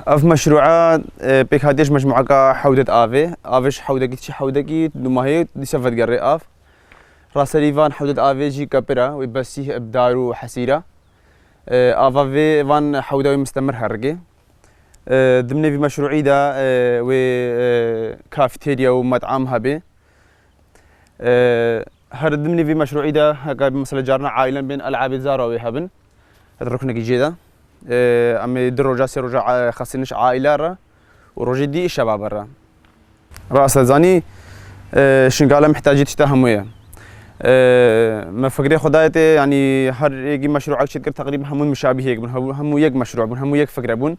اف مشروعات بيك هاديش مجموعة حودة افيش حودة كي حودة كي نماهي دي سفد قري اف راس ليفان حودة افيجي كابرا ويبسيه ابدارو حسيرة افا في فان حودة مستمر هرقي ضمن في مشروعي دا و كافتيريا ومطعم هبي هر ضمن في مشروعي دا هكا مثلا جارنا عائلا بين العاب زاروي هبن الركن كي جيدا امي دروجا سروجا خاصنيش عائله را وروجي دي شباب را راس زاني شنقاله محتاجه تهميه ما فكري خدايتي يعني هر يجي مشروع شكل تقريبا همون مشابه هيك هم يك مشروع هم يك فكره بون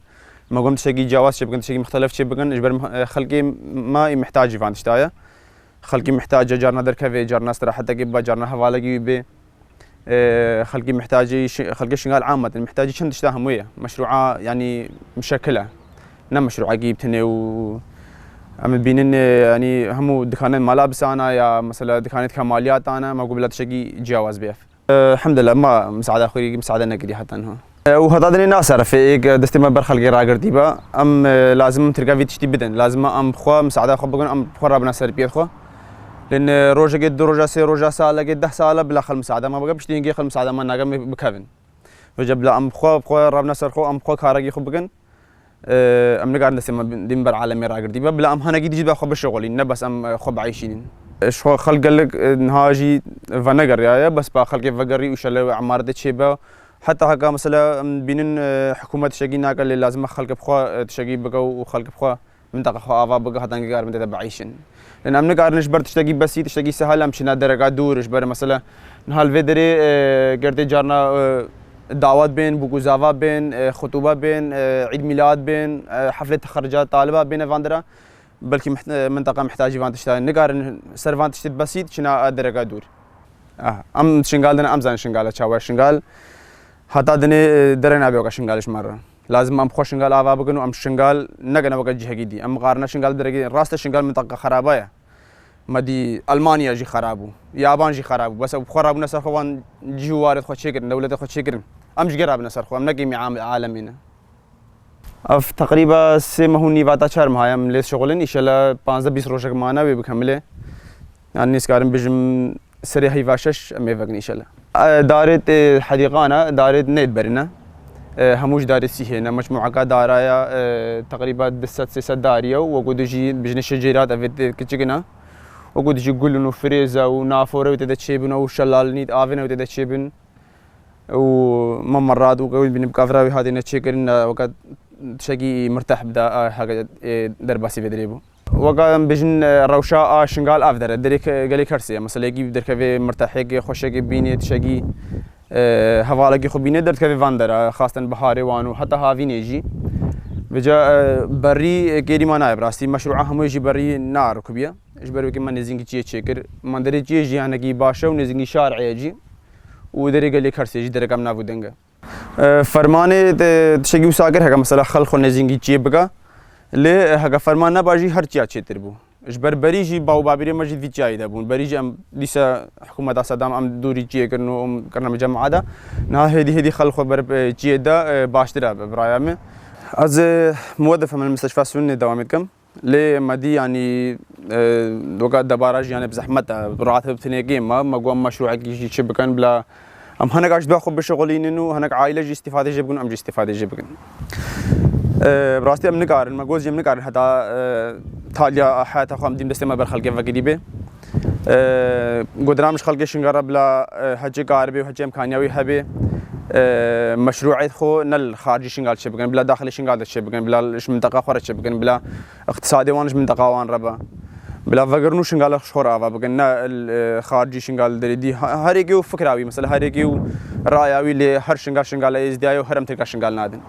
ما قمت شيء جواز شيء شيء مختلف شيء بقن اجبر خلقي ما محتاج فان تشتايا خلقي محتاج جارنا دركفي جارنا استراحه تجيب جارنا حواله جيبي خلقي محتاج خلقي شغال عامة محتاج شن تشتاهم وياه مشروعه يعني مشكله نعم مشروع جيبتني و عم بينن يعني هم دكانات ملابس انا يا مثلا دكانات كماليات انا ما قبلت شيء جواز بيف الحمد لله ما مساعده اخوي مساعده نقدي حتى انه وهذا الناس عرف دستي ما برخلقي راقر ديبا ام لازم ترقى في تشتي بدن لازم ام خو مساعده خو بقول ام خو ربنا سر بيت خو لان روجا قد روجا سي روجا ساله قد 10 ساله بلا خل مساعده ما بقى بشتي نجي خل مساعده ما ناقم بكفن فجاب لا ام خو ربنا سر خو ام خو كارقي خو بقن ام نقعد نسمى دينبر عالمي راقر ديبا بلا ام هنا جديد باخو بالشغل نبس ام خو بعيشين شو خلق لك نهاجي فنقر يا بس باخلق فقري وشله عمارة تشيبه حتى هكا مثلا بينن حكومه تشقي ناقل اللي لازم خلق بخو تشقي بقى وخلق بخو منطقه خو افا بقى حتى نقار من بعيشين لان ام نقار نجبر تشتقي بس تشتقي سهل امشي درجات دور اجبر مثلا نهال فيدري قردي جارنا دعوات بين بوكوزافا بين خطوبه بين عيد ميلاد بين حفله تخرجات طالبه بين فاندرا بلكي منطقه محتاجه فان تشتغل نقار سيرفان تشتي بسيط شنا درجات دور ام شنغال دنا ام زان شنغال تشاور شنغال حتى دني درنا بيوكا شنغالش مره لازم ام خوش شنغال افا بقنو ام شنغال نقنا بقى جهه جدي ام قارنا شنغال درجه راست شنغال منطقه خرابه مدي المانيا جي خرابو يابان جي خرابو بس خرابو نسر خوان جوارد خو شكر دوله خو شكر ام جراب نسر خو ام نقي عالمينا اف تقريبا سه مهوني باتا شرم هايم ليس شغلن ان شاء الله 15 20 روشك معنا بكمله يعني نسكارم بجم سري هيفاشش ام فقني ان شاء الله دارت حديقانا دارت نيت برنا هموش دارت سيهنا مجموعه دارايا تقريبا دست سه داريا وقود جي بجن الشجيرات افيت كتشكنا وقود جي قولنو فريزا ونافوره وتدتشيبن وشلال نيت افنا وتدتشيبن وممرات وقول بنبقى هذه نتشكرن وقت شقي مرتاح بدا حاجه درباسي فيدريبو وقا بجن روشا شنقال افدر دريك قالي كرسي مثلا يجي درك في مرتاح خوش بيني تشقي هوالاقي خو بيني درك في فاندر خاصه بحاري وانو حتى هافي نيجي بجا بري كيري ما نايب راستي مشروع هم يجي بري نار كبيه اجبر كي ما نزينك تشيكر ما دري جي انا كي باشا ونزينك شارع يجي ودري قالي كرسي يجي درك امنا بودنگا فرمانه تشقي وساكر هكا مثلا خلخو نزينك تشي بقى ليه هكا فرمان باجي هر چي اچي تربو اجبر بريجي باو بابري مجد في چاي دبون بريجي ام لسه حكومه صدام ام دوري چي كرنو كرنا مجمع دا نا هدي خلخو بر چي دا باشترا برايام از موظف من المستشفى السني دوامتكم ليه مدي يعني وقت دبارج يعني بزحمه راتب ثنيقين ما قوم مشروع كي شبكن بلا ام هناك اش باخذ بشغلين انه هناك عائله جي استفاده جيبكن ام جي استفاده جيبكن براستي ام نقارن ما جوز يم نقارن حتى تاليا حياتها خام ديم دستما برخلقه فقديبه قدرامش خلقه شنقره بلا حجي قاربي وحجي امكانياوي هبه مشروعات خو نل خارجي شنقال شبكن بلا داخلي شنقال شبكن بلا اش منطقه خرج شبكن بلا اقتصادي وانش منطقه وان ربا بلا فقرنو شنقال شهور افا بقنا الخارجي شنقال دريدي هريجي فكراوي مثلا هريجي راياوي اللي هر شنقال ازديايو هرم تلقى شنقال نادن